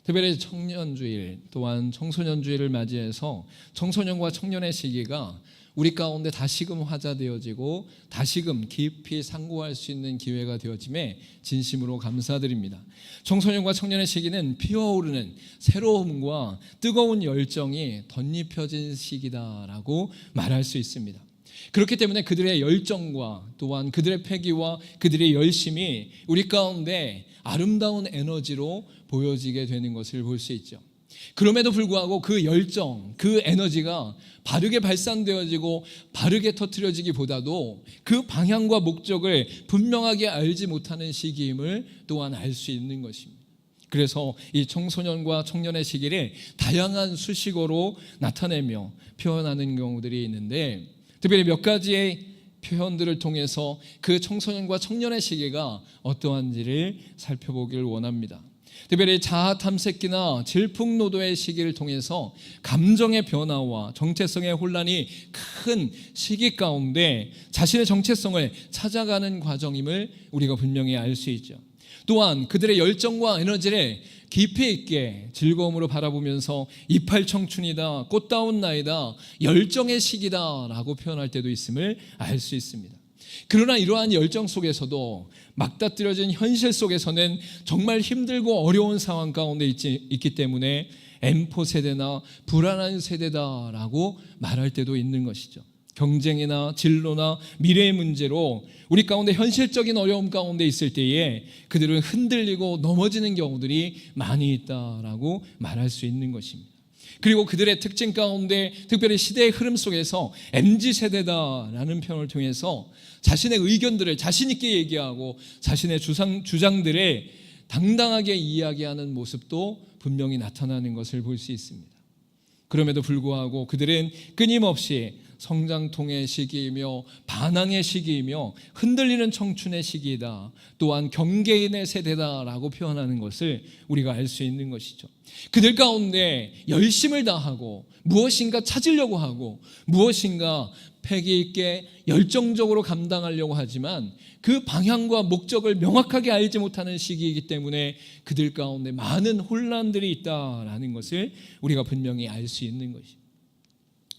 특별히 청년주일 또한 청소년주일을 맞이해서 청소년과 청년의 시기가 우리 가운데 다시금 화자되어지고 다시금 깊이 상고할 수 있는 기회가 되어짐에 진심으로 감사드립니다. 청소년과 청년의 시기는 피어오르는 새로움과 뜨거운 열정이 덧입혀진 시기다라고 말할 수 있습니다. 그렇기 때문에 그들의 열정과 또한 그들의 패기와 그들의 열심이 우리 가운데 아름다운 에너지로 보여지게 되는 것을 볼 수 있죠. 그럼에도 불구하고 그 열정, 그 에너지가 바르게 발산되어지고 바르게 터뜨려지기보다도 그 방향과 목적을 분명하게 알지 못하는 시기임을 또한 알 수 있는 것입니다. 그래서 이 청소년과 청년의 시기를 다양한 수식어로 나타내며 표현하는 경우들이 있는데, 특별히 몇 가지의 표현들을 통해서 그 청소년과 청년의 시기가 어떠한지를 살펴보기를 원합니다. 특별히 자아 탐색기나 질풍노도의 시기를 통해서 감정의 변화와 정체성의 혼란이 큰 시기 가운데 자신의 정체성을 찾아가는 과정임을 우리가 분명히 알 수 있죠. 또한 그들의 열정과 에너지를 깊이 있게 즐거움으로 바라보면서 이팔 청춘이다, 꽃다운 나이다, 열정의 시기다라고 표현할 때도 있음을 알 수 있습니다. 그러나 이러한 열정 속에서도 맞닥뜨려진 현실 속에서는 정말 힘들고 어려운 상황 가운데 있기 때문에 M4 세대나 불안한 세대다라고 말할 때도 있는 것이죠. 경쟁이나 진로나 미래의 문제로 우리 가운데 현실적인 어려움 가운데 있을 때에 그들은 흔들리고 넘어지는 경우들이 많이 있다라고 말할 수 있는 것입니다. 그리고 그들의 특징 가운데 특별히 시대의 흐름 속에서 MZ세대다라는 표현을 통해서 자신의 의견들을 자신 있게 얘기하고 자신의 주장들을 당당하게 이야기하는 모습도 분명히 나타나는 것을 볼 수 있습니다. 그럼에도 불구하고 그들은 끊임없이 성장통의 시기이며 반항의 시기이며 흔들리는 청춘의 시기이다, 또한 경계인의 세대다라고 표현하는 것을 우리가 알 수 있는 것이죠. 그들 가운데 열심을 다하고 무엇인가 찾으려고 하고 무엇인가 패기 있게 열정적으로 감당하려고 하지만 그 방향과 목적을 명확하게 알지 못하는 시기이기 때문에 그들 가운데 많은 혼란들이 있다라는 것을 우리가 분명히 알 수 있는 것이죠.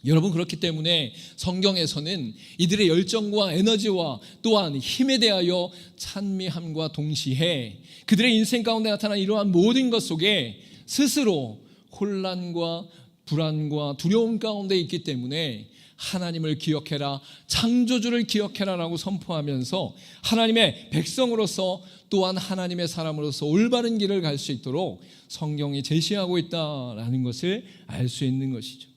여러분, 그렇기 때문에 성경에서는 이들의 열정과 에너지와 또한 힘에 대하여 찬미함과 동시에 그들의 인생 가운데 나타난 이러한 모든 것 속에 스스로 혼란과 불안과 두려움 가운데 있기 때문에 하나님을 기억해라, 창조주를 기억해라 라고 선포하면서 하나님의 백성으로서 또한 하나님의 사람으로서 올바른 길을 갈 수 있도록 성경이 제시하고 있다라는 것을 알 수 있는 것이죠.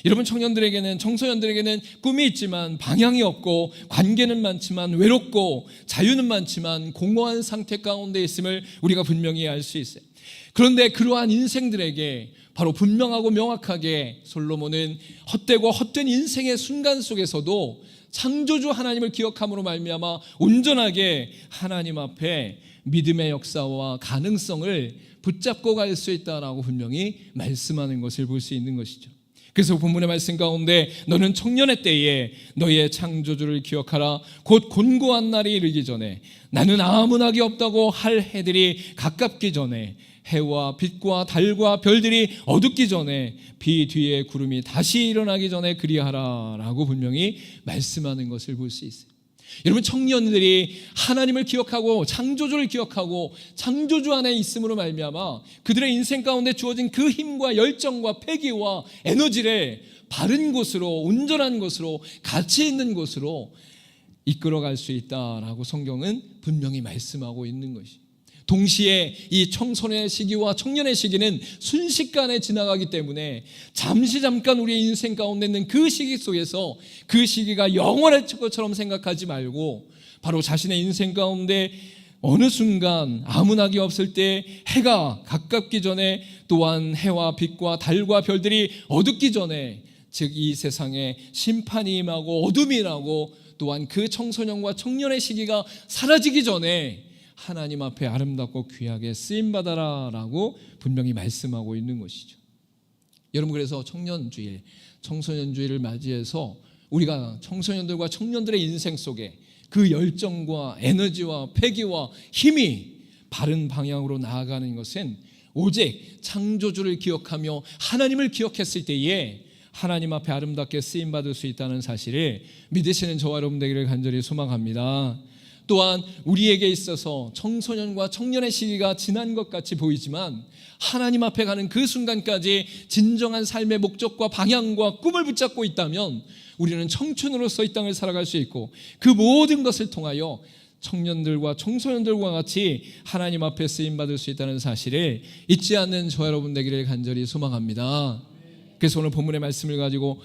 여러분, 청소년들에게는 꿈이 있지만 방향이 없고 관계는 많지만 외롭고 자유는 많지만 공허한 상태 가운데 있음을 우리가 분명히 알 수 있어요. 그런데 그러한 인생들에게 바로 분명하고 명확하게 솔로몬은 헛되고 헛된 인생의 순간 속에서도 창조주 하나님을 기억함으로 말미암아 온전하게 하나님 앞에 믿음의 역사와 가능성을 붙잡고 갈 수 있다라고 분명히 말씀하는 것을 볼 수 있는 것이죠. 그래서 본문의 말씀 가운데 너는 청년의 때에 너의 창조주를 기억하라. 곧 곤고한 날이 이르기 전에 나는 아무 낙이 없다고 할 해들이 가깝기 전에 해와 빛과 달과 별들이 어둡기 전에 비 뒤에 구름이 다시 일어나기 전에 그리하라 라고 분명히 말씀하는 것을 볼 수 있어요. 여러분, 청년들이 하나님을 기억하고 창조주를 기억하고 창조주 안에 있음으로 말미암아 그들의 인생 가운데 주어진 그 힘과 열정과 패기와 에너지를 바른 곳으로, 온전한 곳으로, 가치 있는 곳으로 이끌어갈 수 있다라고 성경은 분명히 말씀하고 있는 것이. 동시에 이 청소년의 시기와 청년의 시기는 순식간에 지나가기 때문에 잠깐 우리의 인생 가운데 있는 그 시기 속에서 그 시기가 영원할 것처럼 생각하지 말고 바로 자신의 인생 가운데 어느 순간 아무 낙이 없을 때 해가 가깝기 전에 또한 해와 빛과 달과 별들이 어둡기 전에, 즉 이 세상에 심판이 임하고 어둠이 나고 또한 그 청소년과 청년의 시기가 사라지기 전에 하나님 앞에 아름답고 귀하게 쓰임받아라 라고 분명히 말씀하고 있는 것이죠. 여러분, 그래서 청년주일, 청소년주일을 맞이해서 우리가 청소년들과 청년들의 인생 속에 그 열정과 에너지와 패기와 힘이 바른 방향으로 나아가는 것은 오직 창조주를 기억하며 하나님을 기억했을 때에 하나님 앞에 아름답게 쓰임받을 수 있다는 사실을 믿으시는 저와 여러분 되기를 간절히 소망합니다. 또한 우리에게 있어서 청소년과 청년의 시기가 지난 것 같이 보이지만 하나님 앞에 가는 그 순간까지 진정한 삶의 목적과 방향과 꿈을 붙잡고 있다면 우리는 청춘으로서 이 땅을 살아갈 수 있고 그 모든 것을 통하여 청년들과 청소년들과 같이 하나님 앞에 쓰임받을 수 있다는 사실을 잊지 않는 저와 여러분 되기를 간절히 소망합니다. 그래서 오늘 본문의 말씀을 가지고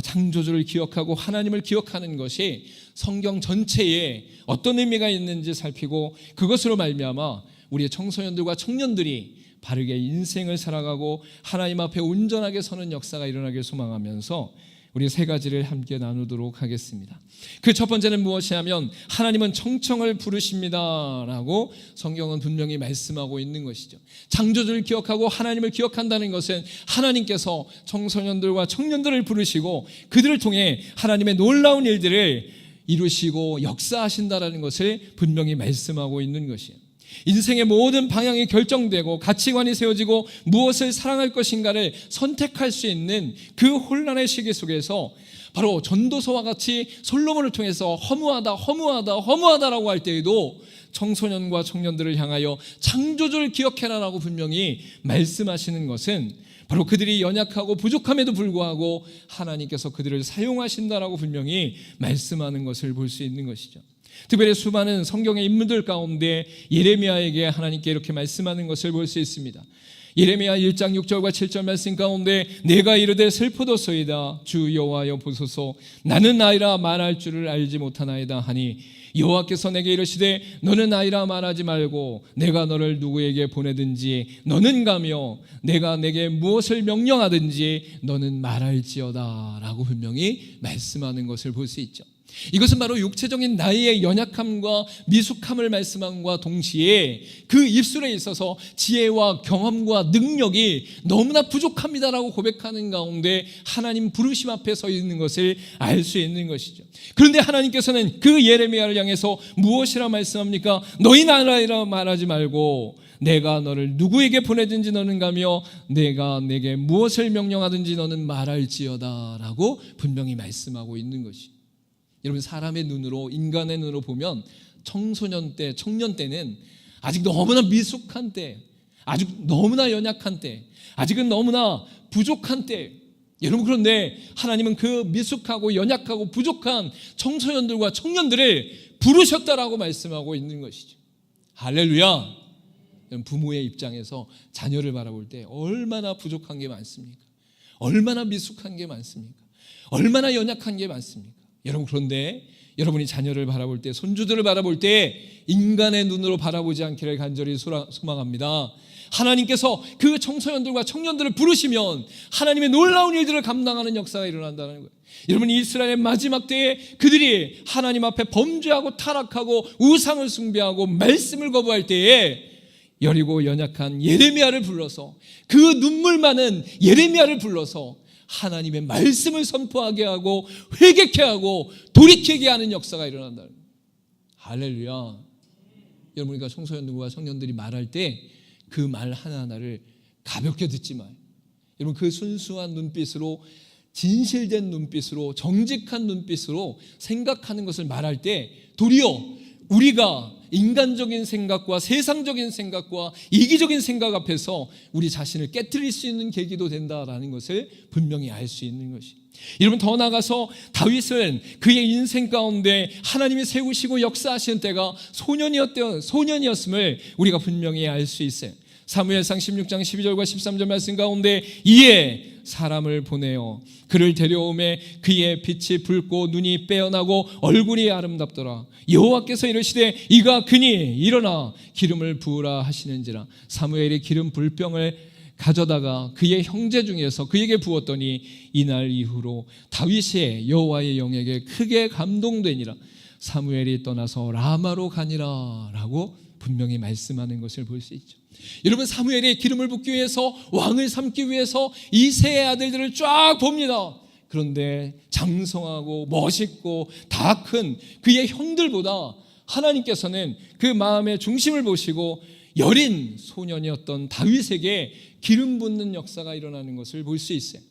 창조주를 기억하고 하나님을 기억하는 것이 성경 전체에 어떤 의미가 있는지 살피고 그것으로 말미암아 우리의 청소년들과 청년들이 바르게 인생을 살아가고 하나님 앞에 온전하게 서는 역사가 일어나길 소망하면서 우리 세 가지를 함께 나누도록 하겠습니다. 그 첫 번째는 무엇이냐면 하나님은 청청을 부르십니다라고 성경은 분명히 말씀하고 있는 것이죠. 창조주를 기억하고 하나님을 기억한다는 것은 하나님께서 청소년들과 청년들을 부르시고 그들을 통해 하나님의 놀라운 일들을 이루시고 역사하신다라는 것을 분명히 말씀하고 있는 것이에요. 인생의 모든 방향이 결정되고 가치관이 세워지고 무엇을 사랑할 것인가를 선택할 수 있는 그 혼란의 시기 속에서 바로 전도서와 같이 솔로몬을 통해서 허무하다라고 할 때에도 청소년과 청년들을 향하여 창조주를 기억해라라고 분명히 말씀하시는 것은 바로 그들이 연약하고 부족함에도 불구하고 하나님께서 그들을 사용하신다라고 분명히 말씀하는 것을 볼 수 있는 것이죠. 특별히 수많은 성경의 인물들 가운데 예레미야에게 하나님께 이렇게 말씀하는 것을 볼 수 있습니다. 예레미야 1장 6절과 7절 말씀 가운데 내가 이르되 슬프도소이다 주 여호와여 보소서 나는 아이라 말할 줄을 알지 못하나이다 하니 여호와께서 내게 이르시되 너는 아이라 말하지 말고 내가 너를 누구에게 보내든지 너는 가며 내가 내게 무엇을 명령하든지 너는 말할지어다 라고 분명히 말씀하는 것을 볼 수 있죠. 이것은 바로 육체적인 나이의 연약함과 미숙함을 말씀함과 동시에 그 입술에 있어서 지혜와 경험과 능력이 너무나 부족합니다라고 고백하는 가운데 하나님 부르심 앞에 서 있는 것을 알 수 있는 것이죠. 그런데 하나님께서는 그 예레미야를 향해서 무엇이라 말씀합니까? 너희 나라이라 말하지 말고 내가 너를 누구에게 보내든지 너는 가며 내가 내게 무엇을 명령하든지 너는 말할지어다 라고 분명히 말씀하고 있는 것이죠. 여러분 사람의 눈으로 인간의 눈으로 보면 청소년 때 청년 때는 아직 너무나 미숙한 때 아직 너무나 연약한 때 아직은 너무나 부족한 때 여러분 그런데 하나님은 그 미숙하고 연약하고 부족한 청소년들과 청년들을 부르셨다라고 말씀하고 있는 것이죠. 할렐루야. 부모의 입장에서 자녀를 바라볼 때 얼마나 부족한 게 많습니까? 얼마나 미숙한 게 많습니까? 얼마나 연약한 게 많습니까? 여러분 그런데 여러분이 자녀를 바라볼 때 손주들을 바라볼 때 인간의 눈으로 바라보지 않기를 간절히 소망합니다. 하나님께서 그 청소년들과 청년들을 부르시면 하나님의 놀라운 일들을 감당하는 역사가 일어난다는 거예요. 여러분 이스라엘의 마지막 때에 그들이 하나님 앞에 범죄하고 타락하고 우상을 숭배하고 말씀을 거부할 때에 여리고 연약한 예레미야를 불러서 그 눈물 많은 예레미야를 불러서 하나님의 말씀을 선포하게 하고 회개케 하고 돌이키게 하는 역사가 일어난다. 할렐루야. 여러분과 청소년들과 청년들이 말할 때 그 말 하나하나를 가볍게 듣지 마요. 여러분 그 순수한 눈빛으로 진실된 눈빛으로 정직한 눈빛으로 생각하는 것을 말할 때 도리어 우리가 인간적인 생각과 세상적인 생각과 이기적인 생각 앞에서 우리 자신을 깨트릴 수 있는 계기도 된다라는 것을 분명히 알 수 있는 것이. 여러분 더 나아가서 다윗은 그의 인생 가운데 하나님이 세우시고 역사하시는 때가 소년이었음을 우리가 분명히 알 수 있어요. 사무엘상 16장 12절과 13절 말씀 가운데 이에 사람을 보내어 그를 데려오매 그의 빛이 붉고 눈이 빼어나고 얼굴이 아름답더라. 여호와께서 이르시되 이가 그니 일어나 기름을 부으라 하시는지라. 사무엘이 기름 불병을 가져다가 그의 형제 중에서 그에게 부었더니 이날 이후로 다윗의 여호와의 영에게 크게 감동되니라. 사무엘이 떠나서 라마로 가니라 라고 분명히 말씀하는 것을 볼 수 있죠. 여러분 사무엘이 기름을 붓기 위해서 왕을 삼기 위해서 이새의 아들들을 쫙 봅니다. 그런데 장성하고 멋있고 다 큰 그의 형들보다 하나님께서는 그 마음의 중심을 보시고 여린 소년이었던 다윗에게 기름 붓는 역사가 일어나는 것을 볼 수 있어요.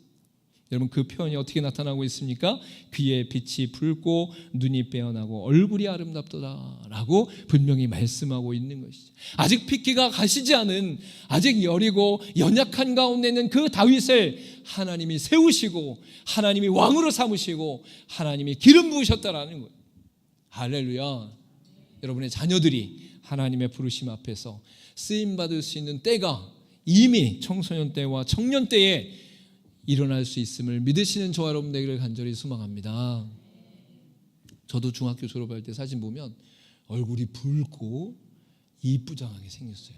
여러분, 그 표현이 어떻게 나타나고 있습니까? 귀에 빛이 붉고 눈이 빼어나고 얼굴이 아름답더라 라고 분명히 말씀하고 있는 것이죠. 아직 핏기가 가시지 않은, 아직 여리고 연약한 가운데 있는 그 다윗을 하나님이 세우시고 하나님이 왕으로 삼으시고 하나님이 기름 부으셨다라는 거예요. 할렐루야. 여러분의 자녀들이 하나님의 부르심 앞에서 쓰임받을 수 있는 때가 이미 청소년 때와 청년 때에 일어날 수 있음을 믿으시는 저와 여러분 되기를 간절히 소망합니다. 저도 중학교 졸업할 때 사진 보면 얼굴이 붉고 이쁘장하게 생겼어요.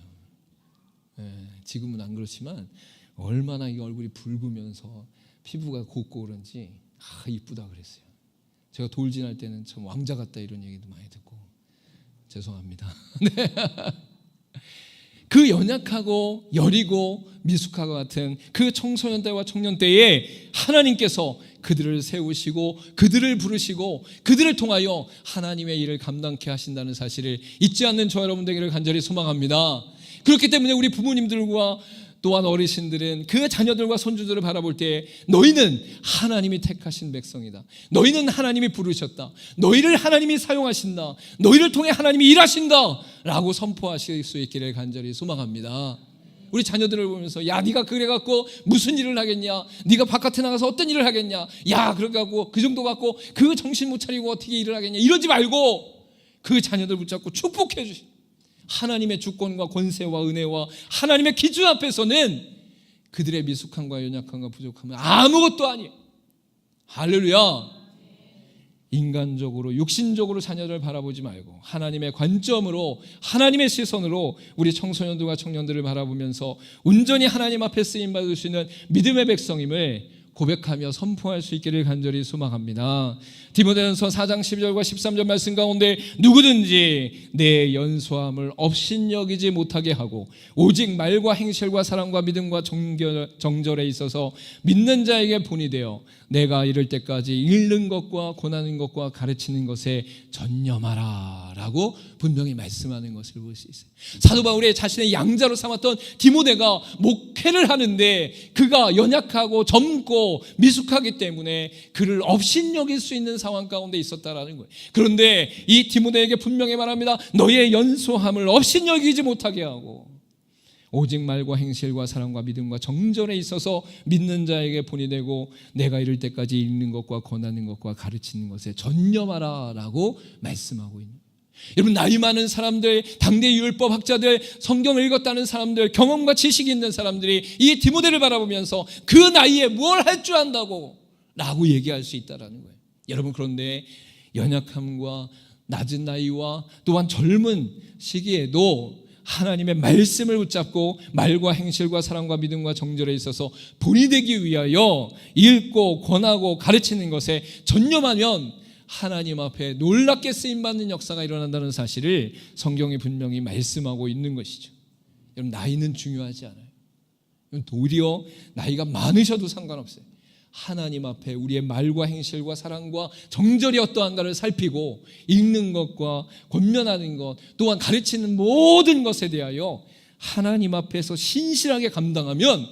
지금은 안 그렇지만 얼마나 이 얼굴이 붉으면서 피부가 곱고 그런지 이쁘다 그랬어요. 제가 돌 지날 때는 참 왕자 같다 이런 얘기도 많이 듣고 죄송합니다. 네. 그 연약하고 여리고 미숙하고 같은 그 청소년 때와 청년 때에 하나님께서 그들을 세우시고 그들을 부르시고 그들을 통하여 하나님의 일을 감당케 하신다는 사실을 잊지 않는 저와 여러분 되기를 간절히 소망합니다. 그렇기 때문에 우리 부모님들과 또한 어르신들은 그 자녀들과 손주들을 바라볼 때 너희는 하나님이 택하신 백성이다. 너희는 하나님이 부르셨다. 너희를 하나님이 사용하신다. 너희를 통해 하나님이 일하신다 라고 선포하실 수 있기를 간절히 소망합니다. 우리 자녀들을 보면서 야 네가 그래갖고 무슨 일을 하겠냐, 네가 바깥에 나가서 어떤 일을 하겠냐, 야 그래갖고 그 정도 갖고 그 정신 못 차리고 어떻게 일을 하겠냐 이러지 말고 그 자녀들 붙잡고 축복해 주시. 하나님의 주권과 권세와 은혜와 하나님의 기준 앞에서는 그들의 미숙함과 연약함과 부족함은 아무것도 아니에요. 할렐루야. 인간적으로 육신적으로 자녀를 바라보지 말고 하나님의 관점으로 하나님의 시선으로 우리 청소년들과 청년들을 바라보면서 온전히 하나님 앞에 쓰임받을 수 있는 믿음의 백성임을 고백하며 선포할 수 있기를 간절히 소망합니다. 디모데전서 4장 12절과 13절 말씀 가운데 누구든지 내 연소함을 업신여기지 못하게 하고 오직 말과 행실과 사랑과 믿음과 정절에 있어서 믿는 자에게 본이 되어 내가 이를 때까지 읽는 것과 권하는 것과 가르치는 것에 전념하라 라고 분명히 말씀하는 것을 볼 수 있어요. 사도 바울의 자신의 양자로 삼았던 디모데가 목회를 하는데 그가 연약하고 젊고 미숙하기 때문에 그를 업신여길 수 있는 상황 가운데 있었다라는 거예요. 그런데 이 디모데에게 분명히 말합니다. 너의 연소함을 업신여기지 못하게 하고 오직 말과 행실과 사랑과 믿음과 정절에 있어서 믿는 자에게 본이 되고 내가 이를 때까지 읽는 것과 권하는 것과 가르치는 것에 전념하라 라고 말씀하고 있는 거예요. 여러분, 나이 많은 사람들, 당대 율법 학자들, 성경을 읽었다는 사람들, 경험과 지식이 있는 사람들이 이 디모데를 바라보면서 그 나이에 뭘 할 줄 안다고 라고 얘기할 수 있다는 거예요. 여러분, 그런데 연약함과 낮은 나이와 또한 젊은 시기에도 하나님의 말씀을 붙잡고 말과 행실과 사랑과 믿음과 정절에 있어서 본이 되기 위하여 읽고 권하고 가르치는 것에 전념하면 하나님 앞에 놀랍게 쓰임받는 역사가 일어난다는 사실을 성경이 분명히 말씀하고 있는 것이죠. 여러분, 나이는 중요하지 않아요. 도리어 나이가 많으셔도 상관없어요. 하나님 앞에 우리의 말과 행실과 사랑과 정절이 어떠한가를 살피고 읽는 것과 권면하는 것 또한 가르치는 모든 것에 대하여 하나님 앞에서 신실하게 감당하면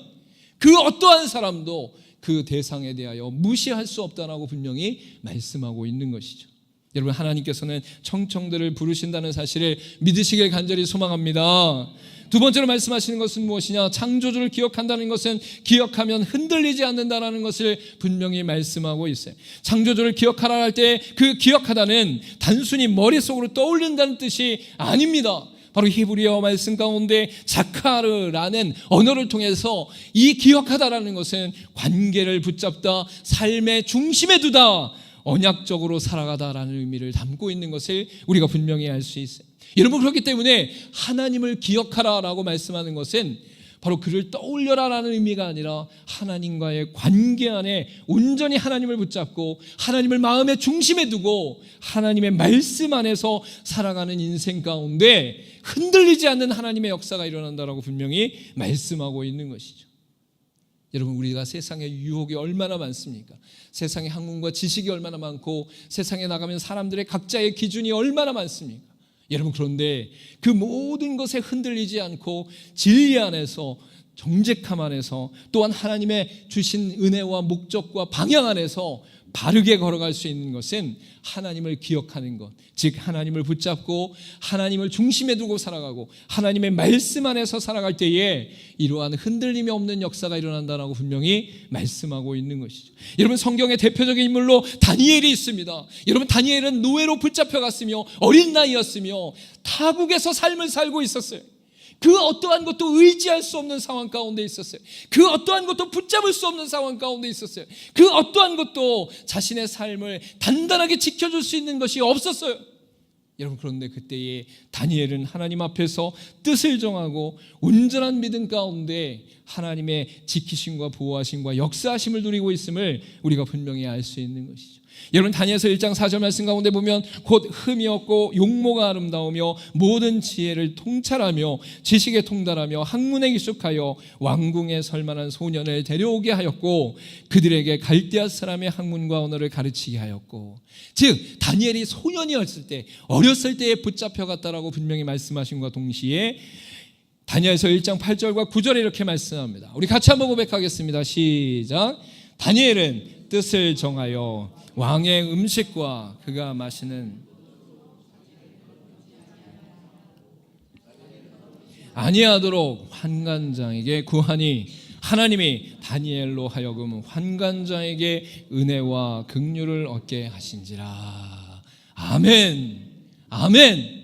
그 어떠한 사람도 그 대상에 대하여 무시할 수 없다라고 분명히 말씀하고 있는 것이죠. 여러분, 하나님께서는 청청들을 부르신다는 사실을 믿으시길 간절히 소망합니다. 두 번째로 말씀하시는 것은 무엇이냐? 창조주를 기억한다는 것은 기억하면 흔들리지 않는다라는 것을 분명히 말씀하고 있어요. 창조주를 기억하라 할 때 그 기억하다는 단순히 머릿속으로 떠올린다는 뜻이 아닙니다. 바로 히브리어 말씀 가운데 자카르라는 언어를 통해서 이 기억하다라는 것은 관계를 붙잡다, 삶의 중심에 두다, 언약적으로 살아가다라는 의미를 담고 있는 것을 우리가 분명히 알 수 있어요. 여러분, 그렇기 때문에 하나님을 기억하라라고 말씀하는 것은 바로 그를 떠올려라라는 의미가 아니라 하나님과의 관계 안에 온전히 하나님을 붙잡고 하나님을 마음의 중심에 두고 하나님의 말씀 안에서 살아가는 인생 가운데 흔들리지 않는 하나님의 역사가 일어난다라고 분명히 말씀하고 있는 것이죠. 여러분, 우리가 세상에 유혹이 얼마나 많습니까? 세상에 학문과 지식이 얼마나 많고 세상에 나가면 사람들의 각자의 기준이 얼마나 많습니까? 여러분, 그런데 그 모든 것에 흔들리지 않고 진리 안에서, 정직함 안에서, 또한 하나님의 주신 은혜와 목적과 방향 안에서 바르게 걸어갈 수 있는 것은 하나님을 기억하는 것, 즉 하나님을 붙잡고 하나님을 중심에 두고 살아가고 하나님의 말씀 안에서 살아갈 때에 이러한 흔들림이 없는 역사가 일어난다라고 분명히 말씀하고 있는 것이죠. 여러분, 성경의 대표적인 인물로 다니엘이 있습니다. 여러분, 다니엘은 노예로 붙잡혀갔으며 어린 나이였으며 타국에서 삶을 살고 있었어요. 그 어떠한 것도 의지할 수 없는 상황 가운데 있었어요. 그 어떠한 것도 붙잡을 수 없는 상황 가운데 있었어요. 그 어떠한 것도 자신의 삶을 단단하게 지켜줄 수 있는 것이 없었어요. 여러분, 그런데 그때에 다니엘은 하나님 앞에서 뜻을 정하고 온전한 믿음 가운데 하나님의 지키심과 보호하심과 역사하심을 누리고 있음을 우리가 분명히 알 수 있는 것이죠. 여러분, 다니엘서 1장 4절 말씀 가운데 보면 곧 흠이 없고 용모가 아름다우며 모든 지혜를 통찰하며 지식에 통달하며 학문에 익숙하여 왕궁에 설만한 소년을 데려오게 하였고 그들에게 갈대아 사람의 학문과 언어를 가르치게 하였고, 즉 다니엘이 소년이었을 때, 어렸을 때에 붙잡혀갔다라고 분명히 말씀하신과 동시에 다니엘서 1장 8절과 9절에 이렇게 말씀합니다. 우리 같이 한번 고백하겠습니다. 시작. 다니엘은 뜻을 정하여 왕의 음식과 그가 마시는 아니하도록 환관장에게 구하니 하나님이 다니엘로 하여금 환관장에게 은혜와 긍휼을 얻게 하신지라. 아멘. 아멘.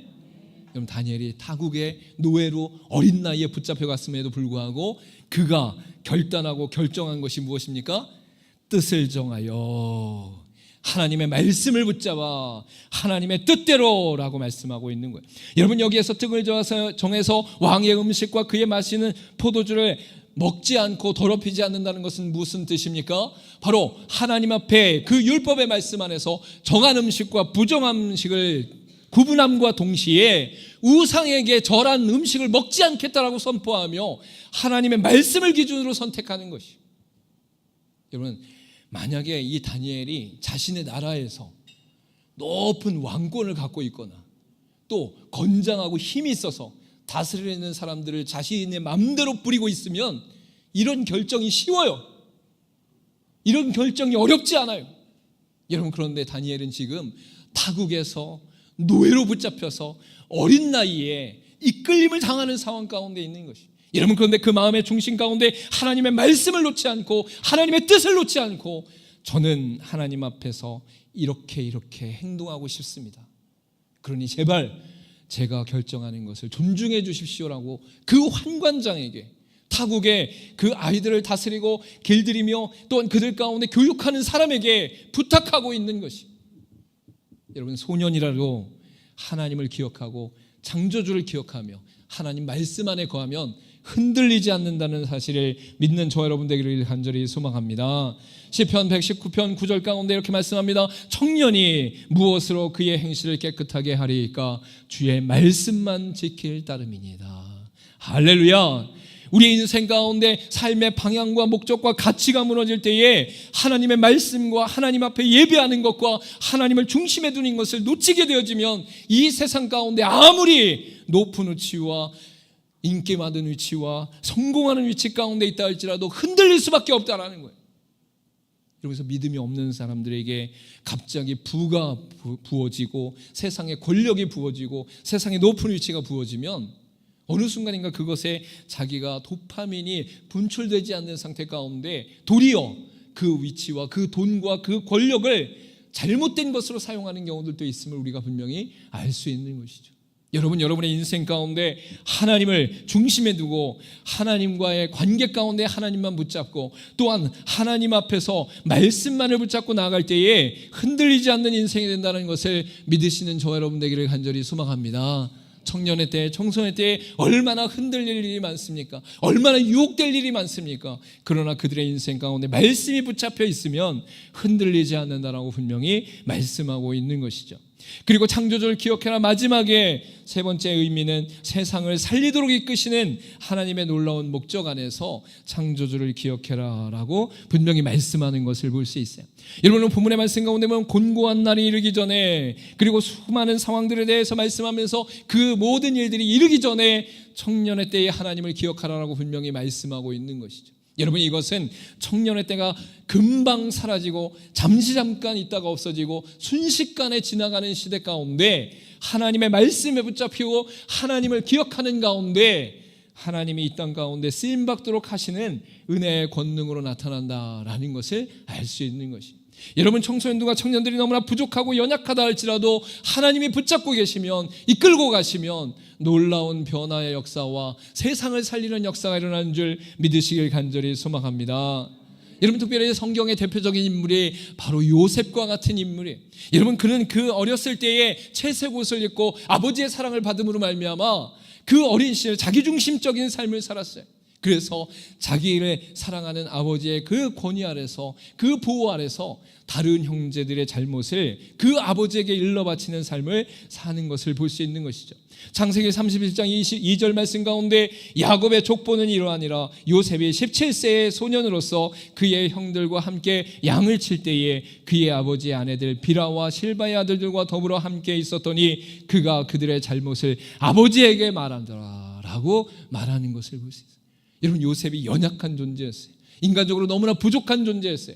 그럼 다니엘이 타국의 노예로 어린 나이에 붙잡혀갔음에도 불구하고 그가 결단하고 결정한 것이 무엇입니까? 뜻을 정하여 하나님의 말씀을 붙잡아 하나님의 뜻대로라고 말씀하고 있는 거예요. 여러분, 여기에서 뜻을 정해서 왕의 음식과 그의 마시는 포도주를 먹지 않고 더럽히지 않는다는 것은 무슨 뜻입니까? 바로 하나님 앞에 그 율법의 말씀 안에서 정한 음식과 부정한 음식을 구분함과 동시에 우상에게 절한 음식을 먹지 않겠다라고 선포하며 하나님의 말씀을 기준으로 선택하는 것이. 여러분, 만약에 이 다니엘이 자신의 나라에서 높은 왕권을 갖고 있거나 또 건장하고 힘이 있어서 다스리는 사람들을 자신의 마음대로 부리고 있으면 이런 결정이 쉬워요. 이런 결정이 어렵지 않아요. 여러분, 그런데 다니엘은 지금 타국에서 노예로 붙잡혀서 어린 나이에 이끌림을 당하는 상황 가운데 있는 것이. 여러분, 그런데 그 마음의 중심 가운데 하나님의 말씀을 놓지 않고 하나님의 뜻을 놓지 않고 저는 하나님 앞에서 이렇게 행동하고 싶습니다. 그러니 제발 제가 결정하는 것을 존중해 주십시오라고 그 환관장에게, 타국의 그 아이들을 다스리고 길들이며 또한 그들 가운데 교육하는 사람에게 부탁하고 있는 것이. 여러분, 소년이라도 하나님을 기억하고 창조주를 기억하며 하나님 말씀 안에 거하면 흔들리지 않는다는 사실을 믿는 저 여러분 되기를 간절히 소망합니다. 시편 119편 9절 가운데 이렇게 말씀합니다. 청년이 무엇으로 그의 행실을 깨끗하게 하리이까? 주의 말씀만 지킬 따름이니이다. 할렐루야. 우리의 인생 가운데 삶의 방향과 목적과 가치가 무너질 때에 하나님의 말씀과 하나님 앞에 예배하는 것과 하나님을 중심에 두는 것을 놓치게 되어지면 이 세상 가운데 아무리 높은 위치와 인기 많은 위치와 성공하는 위치 가운데 있다 할지라도 흔들릴 수밖에 없다라는 거예요. 그래서 믿음이 없는 사람들에게 갑자기 부가 부어지고 세상에 권력이 부어지고 세상에 높은 위치가 부어지면 어느 순간인가 그것에 자기가 도파민이 분출되지 않는 상태 가운데 도리어 그 위치와 그 돈과 그 권력을 잘못된 것으로 사용하는 경우들도 있음을 우리가 분명히 알 수 있는 것이죠. 여러분, 여러분의 인생 가운데 하나님을 중심에 두고 하나님과의 관계 가운데 하나님만 붙잡고 또한 하나님 앞에서 말씀만을 붙잡고 나아갈 때에 흔들리지 않는 인생이 된다는 것을 믿으시는 저 여러분 되기를 간절히 소망합니다. 청년의 때, 청소년의 때 얼마나 흔들릴 일이 많습니까? 얼마나 유혹될 일이 많습니까? 그러나 그들의 인생 가운데 말씀이 붙잡혀 있으면 흔들리지 않는다라고 분명히 말씀하고 있는 것이죠. 그리고 창조주를 기억해라. 마지막에 세 번째 의미는 세상을 살리도록 이끄시는 하나님의 놀라운 목적 안에서 창조주를 기억해라 라고 분명히 말씀하는 것을 볼 수 있어요. 여러분은 본문의 말씀 가운데 보면 곤고한 날이 이르기 전에, 그리고 수많은 상황들에 대해서 말씀하면서 그 모든 일들이 이르기 전에 청년의 때에 하나님을 기억하라라고 분명히 말씀하고 있는 것이죠. 여러분, 이것은 청년의 때가 금방 사라지고 잠깐 있다가 없어지고 순식간에 지나가는 시대 가운데 하나님의 말씀에 붙잡히고 하나님을 기억하는 가운데 하나님이 이 땅 가운데 쓰임받도록 하시는 은혜의 권능으로 나타난다라는 것을 알 수 있는 것입니다. 여러분, 청소년들과 청년들이 너무나 부족하고 연약하다 할지라도 하나님이 붙잡고 계시면, 이끌고 가시면 놀라운 변화의 역사와 세상을 살리는 역사가 일어나는 줄 믿으시길 간절히 소망합니다. 여러분, 특별히 성경의 대표적인 인물이 바로 요셉과 같은 인물이에요. 여러분, 그는 그 어렸을 때에 채색 옷을 입고 아버지의 사랑을 받음으로 말미암아 그 어린 시절 자기중심적인 삶을 살았어요. 그래서 자기를 사랑하는 아버지의 그 권위 아래서, 그 보호 아래서 다른 형제들의 잘못을 그 아버지에게 일러바치는 삶을 사는 것을 볼 수 있는 것이죠. 창세기 31장 22절 말씀 가운데 야곱의 족보는 이러하니라. 요셉이 17세의 소년으로서 그의 형들과 함께 양을 칠 때에 그의 아버지의 아내들 비라와 실바의 아들들과 더불어 함께 있었더니 그가 그들의 잘못을 아버지에게 말하더라 라고 말하는 것을 볼 수 있어요. 여러분, 요셉이 연약한 존재였어요. 인간적으로 너무나 부족한 존재였어요.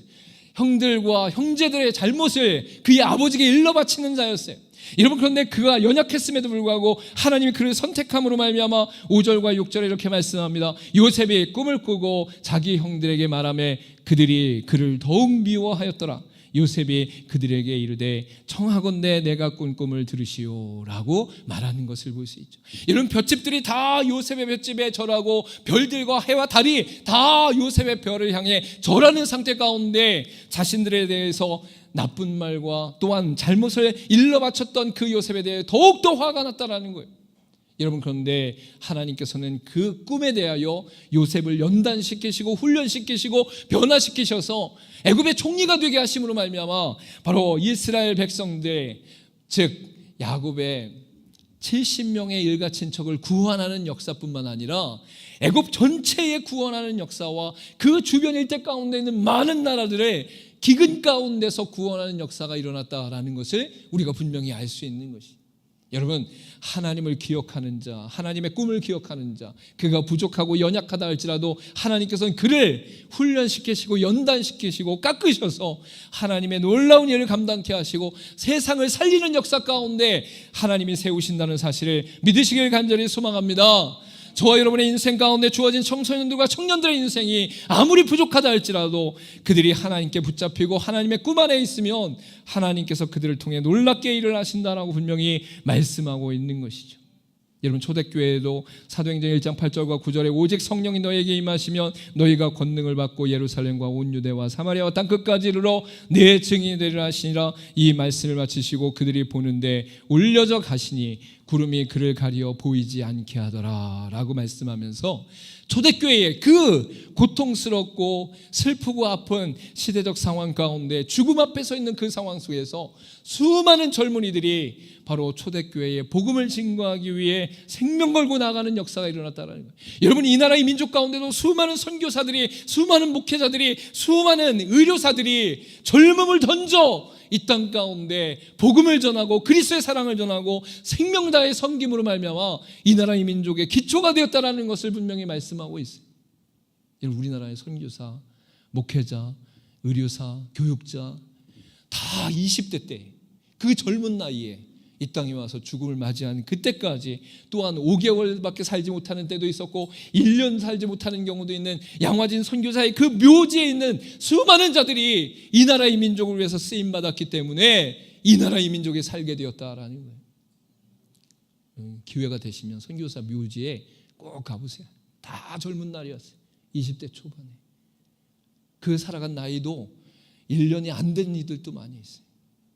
형들과 형제들의 잘못을 그의 아버지에게 일러바치는 자였어요. 여러분, 그런데 그가 연약했음에도 불구하고 하나님이 그를 선택함으로 말미암아 5절과 6절에 이렇게 말씀합니다. 요셉이 꿈을 꾸고 자기 형들에게 말하며 그들이 그를 더욱 미워하였더라. 요셉이 그들에게 이르되 청하건대 내가 꾼 꿈을 들으시오 라고 말하는 것을 볼 수 있죠. 이런 볏집들이 다 요셉의 볏집에 절하고 별들과 해와 달이 다 요셉의 별을 향해 절하는 상태 가운데 자신들에 대해서 나쁜 말과 또한 잘못을 일러바쳤던 그 요셉에 대해 더욱더 화가 났다라는 거예요. 여러분, 그런데 하나님께서는 그 꿈에 대하여 요셉을 연단시키시고 훈련시키시고 변화시키셔서 애굽의 총리가 되게 하심으로 말미암아 바로 이스라엘 백성들, 즉 야곱의 70명의 일가친척을 구원하는 역사뿐만 아니라 애굽 전체에 구원하는 역사와 그 주변 일대 가운데 있는 많은 나라들의 기근 가운데서 구원하는 역사가 일어났다라는 것을 우리가 분명히 알 수 있는 것이죠. 여러분, 하나님을 기억하는 자, 하나님의 꿈을 기억하는 자, 그가 부족하고 연약하다 할지라도 하나님께서는 그를 훈련시키시고 연단시키시고 깎으셔서 하나님의 놀라운 일을 감당케 하시고 세상을 살리는 역사 가운데 하나님이 세우신다는 사실을 믿으시길 간절히 소망합니다. 저와 여러분의 인생 가운데 주어진 청소년들과 청년들의 인생이 아무리 부족하다 할지라도 그들이 하나님께 붙잡히고 하나님의 꿈 안에 있으면 하나님께서 그들을 통해 놀랍게 일을 하신다라고 분명히 말씀하고 있는 것이죠. 여러분, 초대교회에도 사도행전 1장 8절과 9절에 오직 성령이 너에게 임하시면 너희가 권능을 받고 예루살렘과 온 유대와 사마리아와 땅끝까지 이르러 내 증인이 되리라 하시니라. 이 말씀을 마치시고 그들이 보는데 올려져 가시니 구름이 그를 가리어 보이지 않게 하더라 라고 말씀하면서 초대교회의 그 고통스럽고 슬프고 아픈 시대적 상황 가운데 죽음 앞에 서 있는 그 상황 속에서 수많은 젊은이들이 바로 초대교회의 복음을 증거하기 위해 생명 걸고 나가는 역사가 일어났다는 거예요. 여러분, 이 나라의 민족 가운데도 수많은 선교사들이, 수많은 목회자들이, 수많은 의료사들이 젊음을 던져 이 땅 가운데 복음을 전하고 그리스도의 사랑을 전하고 생명 다해 섬김으로 말미암아 이 나라의 민족의 기초가 되었다라는 것을 분명히 말씀하고 있어요. 우리나라의 선교사, 목회자, 의료사, 교육자 다 20대 때 그 젊은 나이에 이 땅에 와서 죽음을 맞이한 그때까지 또한 5개월밖에 살지 못하는 때도 있었고 1년 살지 못하는 경우도 있는 양화진 선교사의 그 묘지에 있는 수많은 자들이 이 나라의 민족을 위해서 쓰임받았기 때문에 이 나라의 민족이 살게 되었다라는 거예요. 기회가 되시면 선교사 묘지에 꼭 가보세요. 다 젊은 날이었어요. 20대 초반에. 그 살아간 나이도 1년이 안 된 이들도 많이 있어요.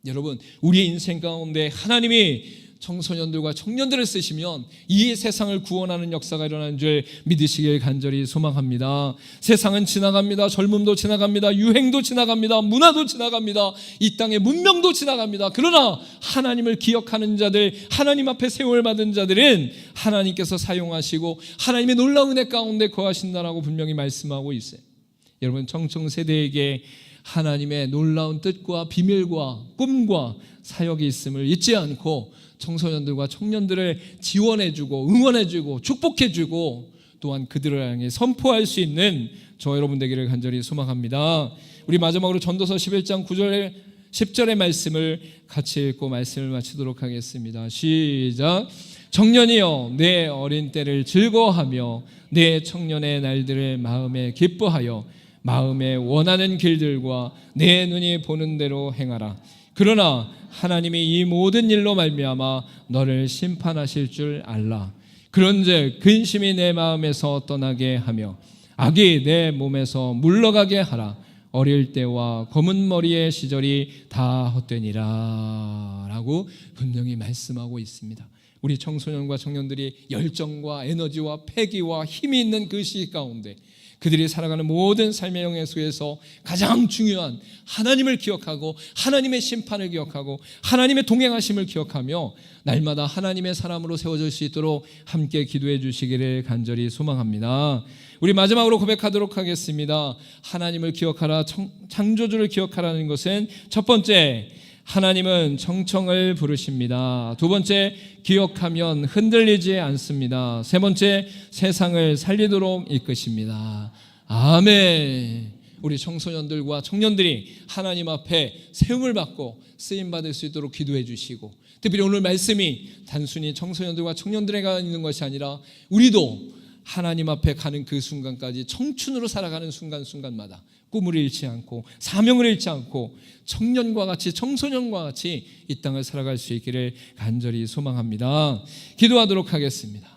여러분, 우리의 인생 가운데 하나님이 청소년들과 청년들을 쓰시면 이 세상을 구원하는 역사가 일어나는 줄 믿으시길 간절히 소망합니다. 세상은 지나갑니다. 젊음도 지나갑니다. 유행도 지나갑니다. 문화도 지나갑니다. 이 땅의 문명도 지나갑니다. 그러나 하나님을 기억하는 자들, 하나님 앞에 세움을 받은 자들은 하나님께서 사용하시고 하나님의 놀라운 은혜 가운데 거하신다라고 분명히 말씀하고 있어요. 여러분, 청청세대에게 하나님의 놀라운 뜻과 비밀과 꿈과 사역이 있음을 잊지 않고 청소년들과 청년들을 지원해주고 응원해주고 축복해주고 또한 그들을 향해 선포할 수 있는 저 여러분 되기를 간절히 소망합니다. 우리 마지막으로 전도서 11장 9절 10절의 말씀을 같이 읽고 말씀을 마치도록 하겠습니다. 시작. 청년이여 내 어린 때를 즐거워하며 내 청년의 날들을 마음에 기뻐하여 마음에 원하는 길들과 내 눈이 보는 대로 행하라. 그러나 하나님이 이 모든 일로 말미암아 너를 심판하실 줄 알라. 그런즉 근심이 내 마음에서 떠나게 하며 악이 내 몸에서 물러가게 하라. 어릴 때와 검은 머리의 시절이 다 헛되니라 라고 분명히 말씀하고 있습니다. 우리 청소년과 청년들이 열정과 에너지와 패기와 힘이 있는 그 시기 가운데 그들이 살아가는 모든 삶의 영역 속에서 가장 중요한 하나님을 기억하고 하나님의 심판을 기억하고 하나님의 동행하심을 기억하며 날마다 하나님의 사람으로 세워질 수 있도록 함께 기도해 주시기를 간절히 소망합니다. 우리 마지막으로 고백하도록 하겠습니다. 하나님을 기억하라, 창조주를 기억하라는 것은 첫 번째, 하나님은 청청을 부르십니다. 두 번째, 기억하면 흔들리지 않습니다. 세 번째, 세상을 살리도록 이끄십니다. 아멘. 우리 청소년들과 청년들이 하나님 앞에 세움을 받고 쓰임받을 수 있도록 기도해 주시고, 특별히 오늘 말씀이 단순히 청소년들과 청년들에게 있는 것이 아니라 우리도 하나님 앞에 가는 그 순간까지 청춘으로 살아가는 순간순간마다 꿈을 잃지 않고 사명을 잃지 않고 청년과 같이 청소년과 같이 이 땅을 살아갈 수 있기를 간절히 소망합니다. 기도하도록 하겠습니다.